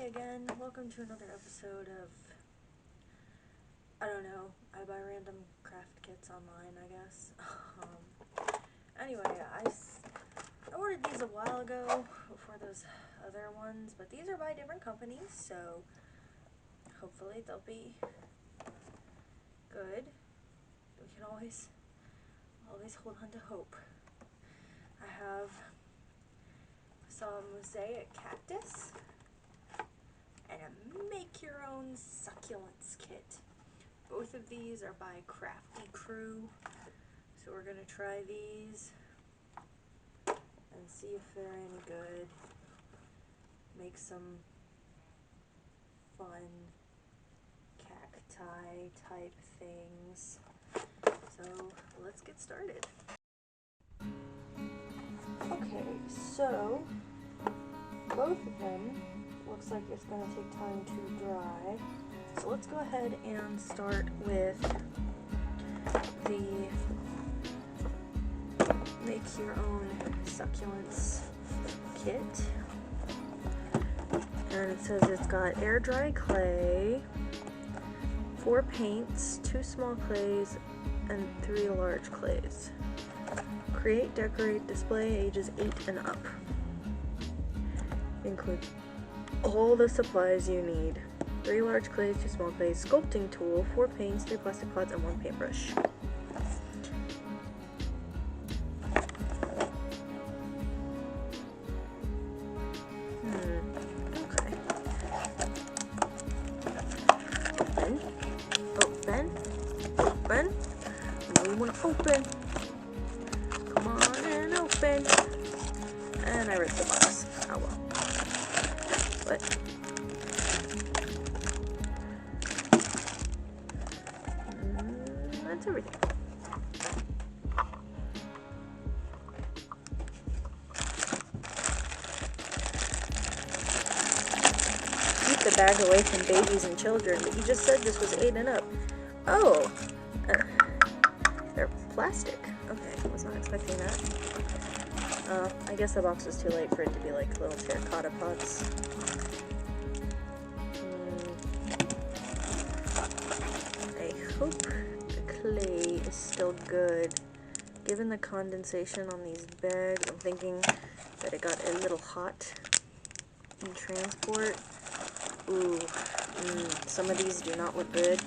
again. Welcome to another episode of, I don't know, I buy random craft kits online, I guess. Anyway, I ordered these a while ago before those other ones, but these are by different companies, so hopefully they'll be good. We can always hold on to hope. I have some Mosaic Cactus and a make-your-own succulents kit. Both of these are by Crafty Crew, so we're gonna try these and see if they're any good. Make some fun cacti type things. So let's get started. Okay, so both of them looks like it's going to take time to dry. So let's go ahead and start with the make your own succulents kit. And it says it's got air dry clay, 4 paints, 2 small clays, and 3 large clays. Create, decorate, display ages 8 and up. Include all the supplies you need. 3 large clays, 2 small clays, sculpting tool, 4 paints, 3 plastic pots, and 1 paintbrush. Okay. Open. We want to open. Come on and open. And I ripped the box. Oh well. But that's everything. Keep the bag away from babies and children, but you just said this was 8 and up. Oh, they're plastic. Okay, was not expecting that. I guess the box was too late for it to be like little terracotta pots. I hope the clay is still good. Given the condensation on these bags, I'm thinking that it got a little hot in transport. Ooh, some of these do not look good,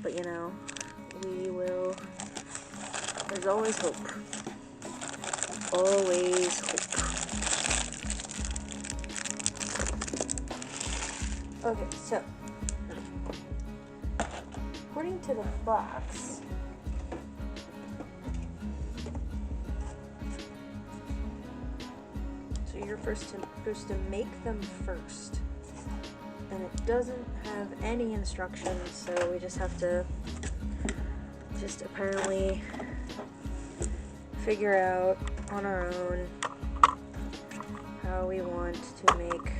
but you know, we will, there's always hope. Always hope. Okay, so according to the box, so you're supposed to make them first, and it doesn't have any instructions, so we just have to apparently figure out on our own how we want to make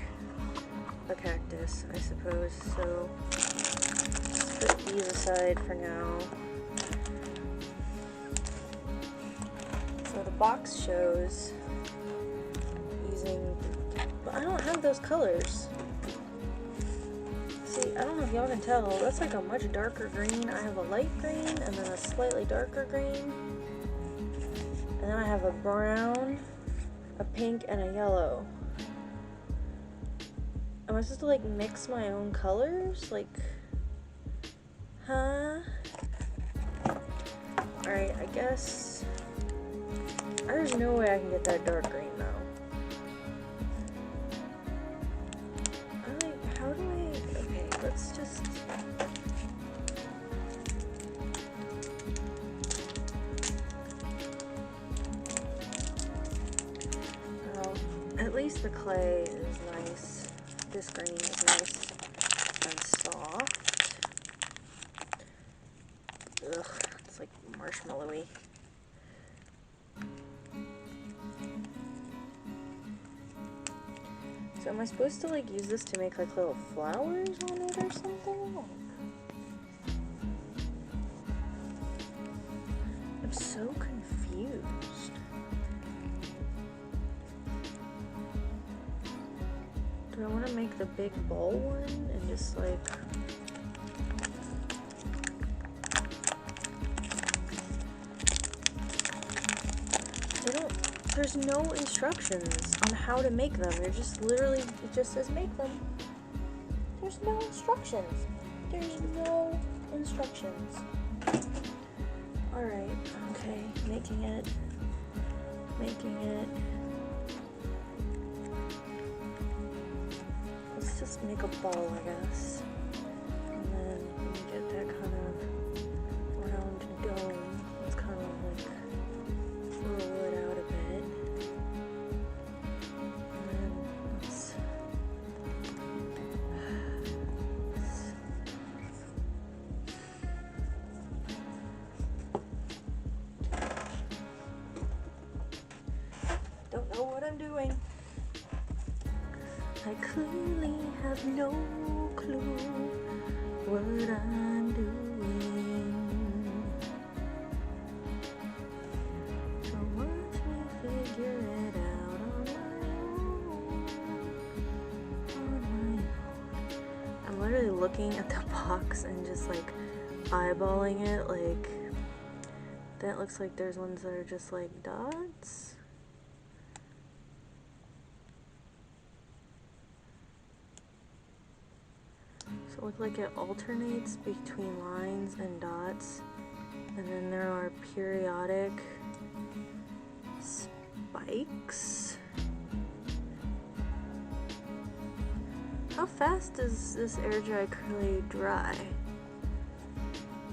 a cactus, I suppose. So let's put these aside for now. So the box shows using, but I don't have those colors. See, I don't know if y'all can tell, that's like a much darker green. I have a light green and then a slightly darker green. And then I have a brown, a pink, and a yellow. Am I supposed to like mix my own colors? Like, huh? Alright, I guess there's no way I can get that dark green though. How do I, okay, let's just, well, at least the clay is nice. This green is nice and soft. Ugh, it's like marshmallowy. So am I supposed to like use this to make like little flowers on it or something? I'm so confused. Do I want to make the big ball one and just like... There's no instructions on how to make them. They're just literally, it just says make them. There's no instructions. There's no instructions. Alright, okay, making it. Let's just make a ball, I guess. And then we get that kind of round dome. Let's kind of like roll it out a bit. And then let's don't know what I'm doing. I clearly have no clue what I'm doing. So watch me figure it out on my own. I'm literally looking at the box and just like eyeballing it, like that looks like there's ones that are just like dots. So it looks like it alternates between lines and dots, and then there are periodic spikes. How fast does this air dry clay dry?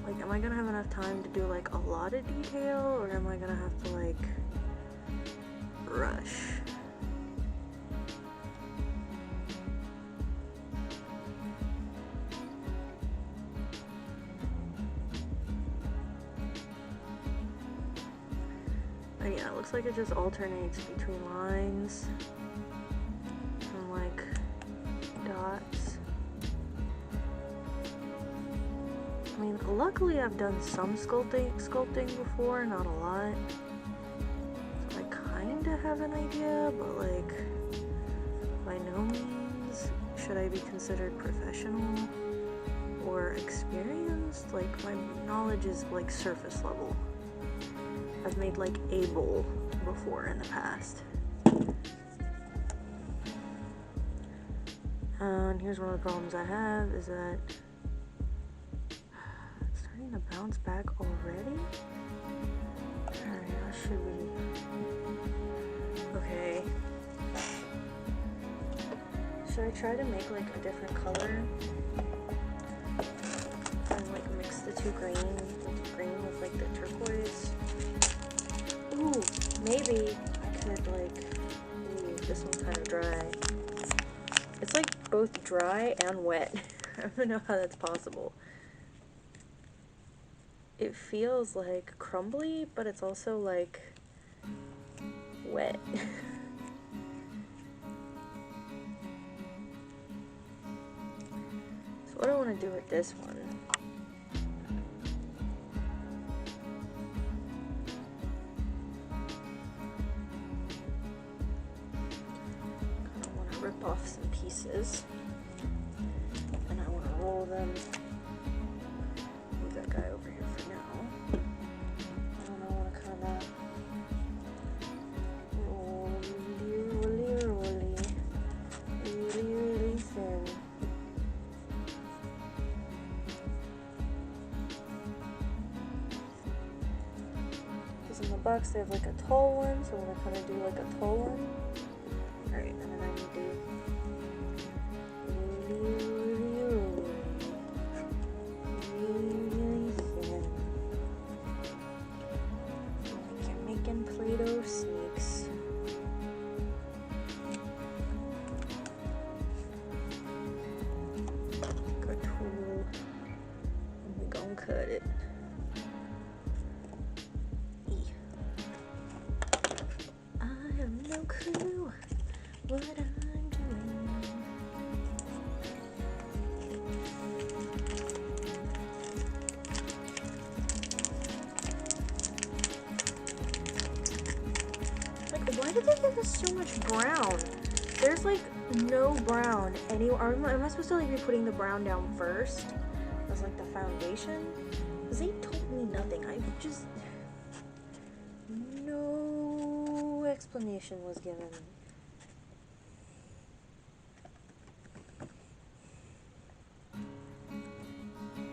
Like, am I gonna have enough time to do like a lot of detail, or am I gonna have to like rush? But yeah, it looks like it just alternates between lines and like dots. I mean, luckily I've done some sculpting before, not a lot. So I kinda have an idea, but like by no means should I be considered professional or experienced. Like, my knowledge is like surface level. I've made like a bowl before in the past. And here's one of the problems I have is that it's starting to bounce back already. Alright, how should we? Okay. Should I try to make like a different color? And like mix the two green with like the turquoise? Ooh, maybe I could like, ooh, this one's kind of dry. It's like both dry and wet. I don't know how that's possible. It feels like crumbly, but it's also like wet. So what do I want to do with this one? Rip off some pieces, and I want to roll them. Move that guy over here for now. And I want to kind of roll really thin. Because in the box they have like a tall one, so I'm going to kind of do like a tall one. Alright, and then I need to really thin. Like you're making Play-Doh snakes. Take our tool and we're gonna cut it. I have no clue what I'm doing. Like, why did they give us so much brown? There's like no brown anywhere. Am I supposed to like be putting the brown down first as like the foundation? Because they told me nothing. I just... no explanation was given.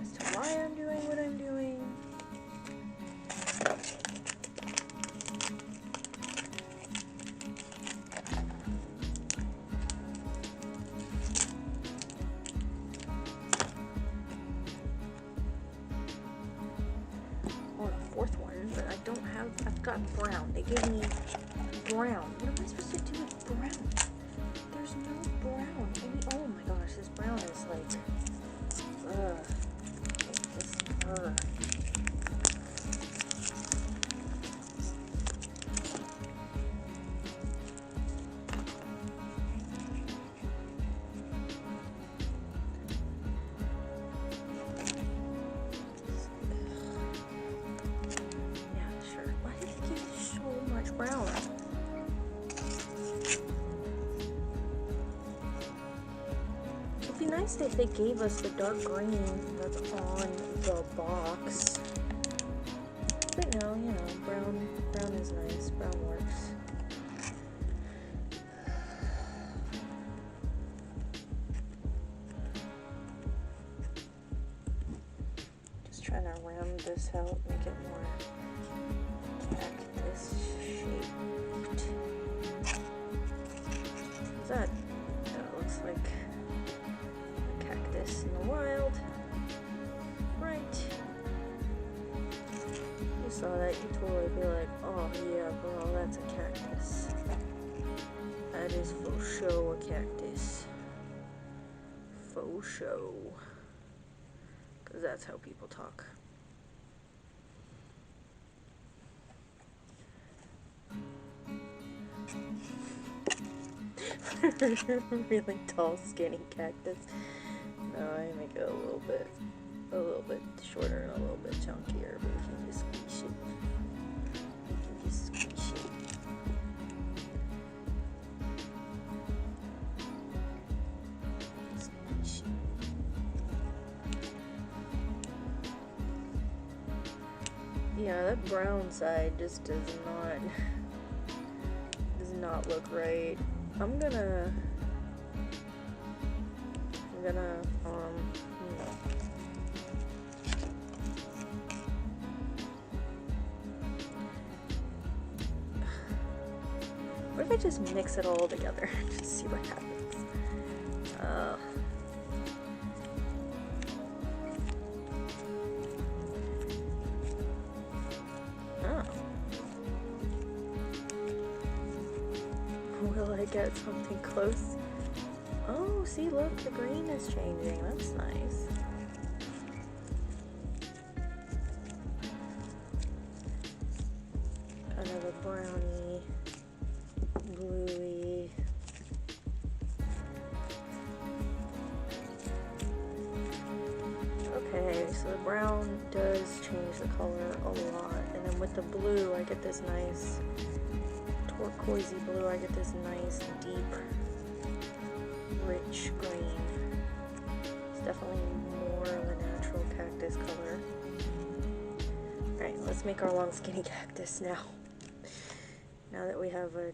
As to why I'm doing what I'm doing. I've got brown. They gave me brown. What am I supposed to do with brown? There's no brown. Oh my gosh, this brown is like, brown. It'd be nice if they gave us the dark green that's on the box. But no, you know, brown is nice. Brown works. Just trying to round this out, make it more cactus shaped. That looks like a cactus in the wild. Right. You saw that, you totally be like, oh yeah, bro, that's a cactus. That is for show a cactus. Faux show. Because that's how people talk. Really tall, skinny cactus. No, I make it a little bit shorter and a little bit chunkier, but we can just squeeze it. Yeah, that brown side just does not look right. I'm gonna what if I just mix it all together? Just see what happens. Oh. Will I get something close? Oh, see, look, the green is changing. That's nice. Kind of a browny, bluey. Okay, so the brown does change the color a lot. And then with the blue, I get this nice turquoisey blue. I get this nice, deep, rich green. It's definitely more of a natural cactus color. Alright, let's make our long, skinny cactus now. Now that we have a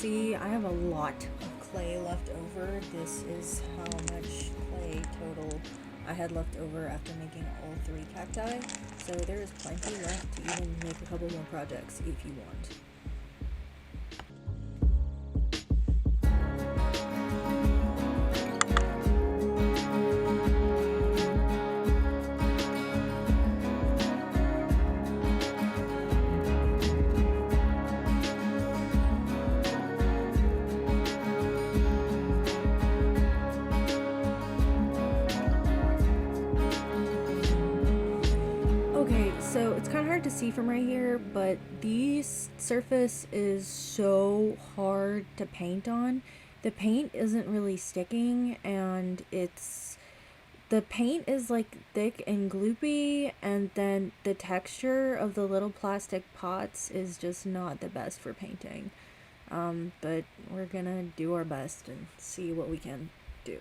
see, I have a lot of clay left over. This is how much clay total I had left over after making all 3 cacti. So there is plenty left to even make a couple more projects if you want. So it's kind of hard to see from right here, but this surface is so hard to paint on. The paint isn't really sticking, and the paint is like thick and gloopy, and then the texture of the little plastic pots is just not the best for painting. But we're gonna do our best and see what we can do.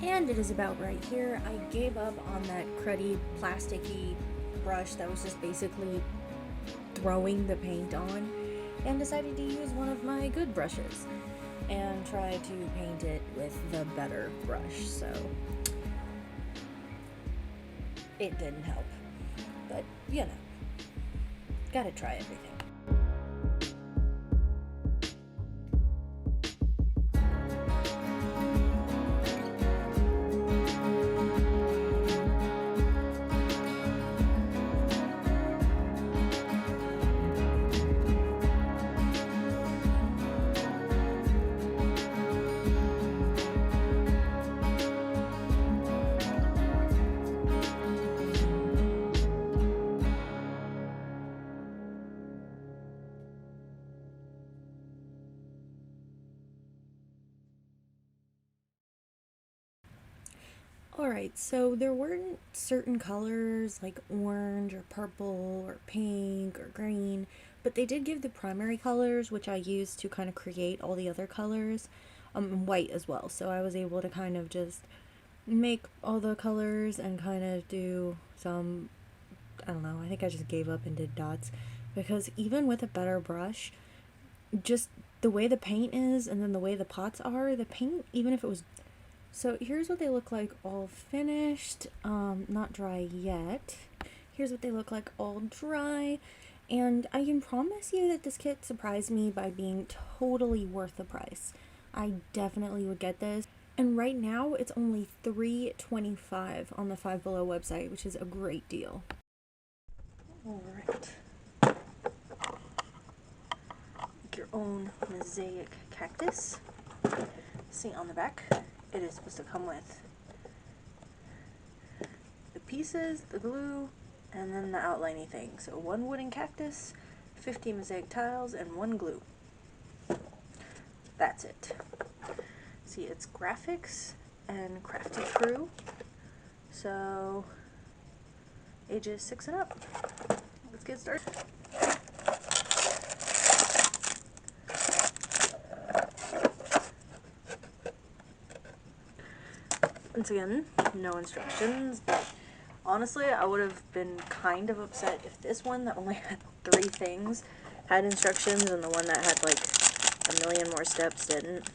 And it is about right here. I gave up on that cruddy, plasticky brush that was just basically throwing the paint on, and decided to use one of my good brushes and try to paint it with the better brush. So it didn't help, but you know, gotta try everything. Alright, so there weren't certain colors like orange or purple or pink or green, but they did give the primary colors, which I used to kind of create all the other colors, and white as well. So I was able to kind of just make all the colors and kind of do some, I don't know, I think I just gave up and did dots, because even with a better brush, just the way the paint is and then the way the pots are, the paint, even if it was... So here's what they look like all finished, not dry yet. Here's what they look like all dry, and I can promise you that this kit surprised me by being totally worth the price. I definitely would get this, and right now it's only $3.25 on the Five Below website, which is a great deal. Alright. Make your own Mosaic Cactus. See on the back, it is supposed to come with the pieces, the glue, and then the outlining thing. So 1 wooden cactus, 50 mosaic tiles, and 1 glue. That's it. See, it's graphics and crafty true. So ages 6 and up. Let's get started. Once again, no instructions, but honestly, I would have been kind of upset if this one that only had 3 things had instructions and the one that had like a million more steps didn't.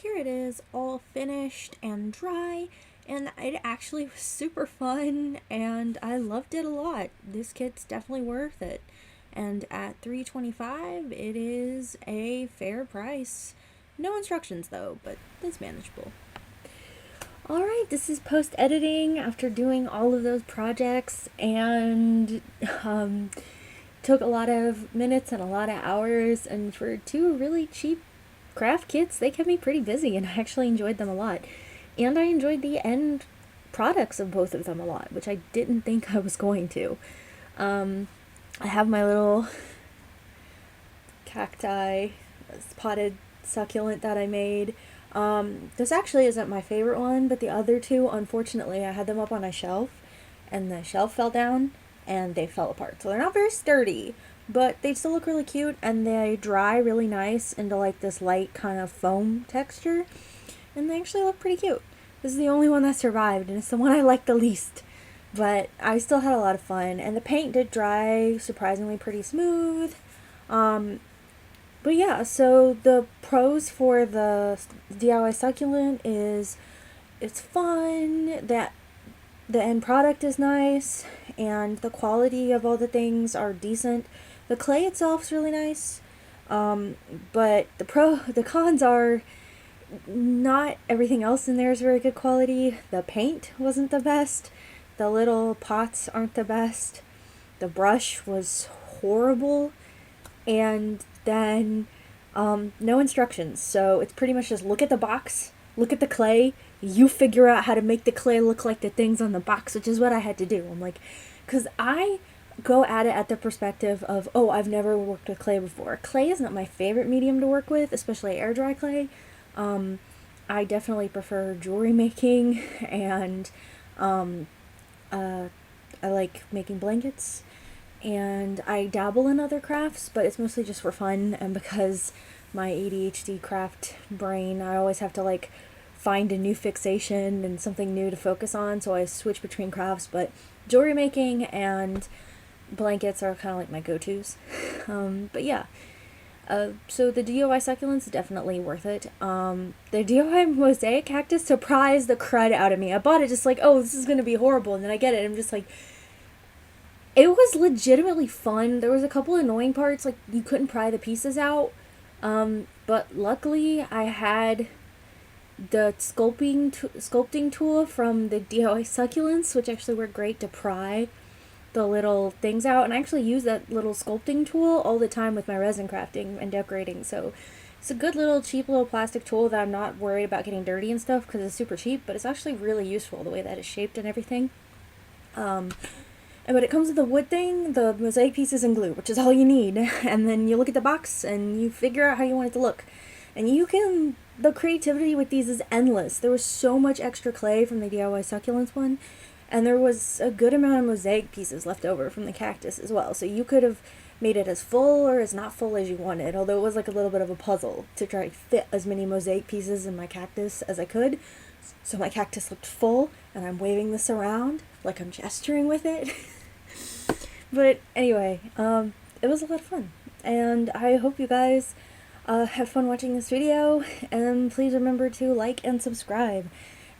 here it is, all finished and dry, and it actually was super fun, and I loved it a lot. This kit's definitely worth it, and at $3.25, it is a fair price. No instructions though, but it's manageable. Alright, this is post-editing after doing all of those projects, and took a lot of minutes and a lot of hours, and for 2 really cheap craft kits, they kept me pretty busy, and I actually enjoyed them a lot. And I enjoyed the end products of both of them a lot, which I didn't think I was going to. I have my little cacti potted succulent that I made. This actually isn't my favorite one, but the other 2, unfortunately, I had them up on a shelf, and the shelf fell down, and they fell apart. So they're not very sturdy, but they still look really cute, and they dry really nice into like this light kind of foam texture, and they actually look pretty cute. This is the only one that survived, and it's the one I like the least, but I still had a lot of fun, and the paint did dry surprisingly pretty smooth. But yeah, so the pros for the DIY succulent is it's fun, that the end product is nice, and the quality of all the things are decent. The clay itself is really nice, but the cons are not everything else in there is very good quality. The paint wasn't the best. The little pots aren't the best. The brush was horrible, and then no instructions, so it's pretty much just look at the box, look at the clay, you figure out how to make the clay look like the things on the box, which is what I had to do. I'm like, because I go at it at the perspective of, oh, I've never worked with clay before. Clay is not my favorite medium to work with, especially air dry clay. I definitely prefer jewelry making, and I like making blankets, and I dabble in other crafts, but it's mostly just for fun, and because my ADHD craft brain, I always have to like find a new fixation and something new to focus on, so I switch between crafts, but jewelry making and blankets are kind of like my go-tos. But yeah, so the DIY succulents definitely worth it. The DIY Mosaic Cactus surprised the crud out of me. I bought it just like, oh, this is gonna be horrible, and then I get it and I'm just like, it was legitimately fun. There was a couple annoying parts, like you couldn't pry the pieces out, but luckily I had the sculpting tool from the DIY succulents, which actually worked great to pry the little things out, and I actually use that little sculpting tool all the time with my resin crafting and decorating, so it's a good little cheap little plastic tool that I'm not worried about getting dirty and stuff because it's super cheap, but it's actually really useful the way that it's shaped and everything. But it comes with the wood thing, the mosaic pieces, and glue, which is all you need. And then you look at the box and you figure out how you want it to look. And the creativity with these is endless. There was so much extra clay from the DIY succulents one, and there was a good amount of mosaic pieces left over from the cactus as well. So you could have made it as full or as not full as you wanted, although it was like a little bit of a puzzle to try to fit as many mosaic pieces in my cactus as I could. So my cactus looked full, and I'm waving this around like I'm gesturing with it. But anyway, it was a lot of fun, and I hope you guys have fun watching this video, and please remember to like and subscribe,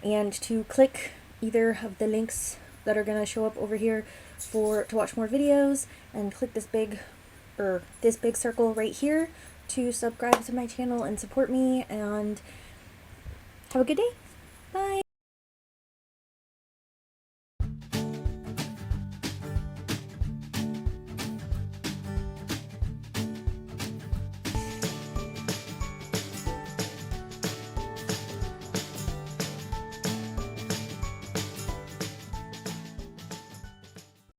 and to click either of the links that are going to show up over here to watch more videos, and click this big circle right here to subscribe to my channel and support me, and have a good day. Bye!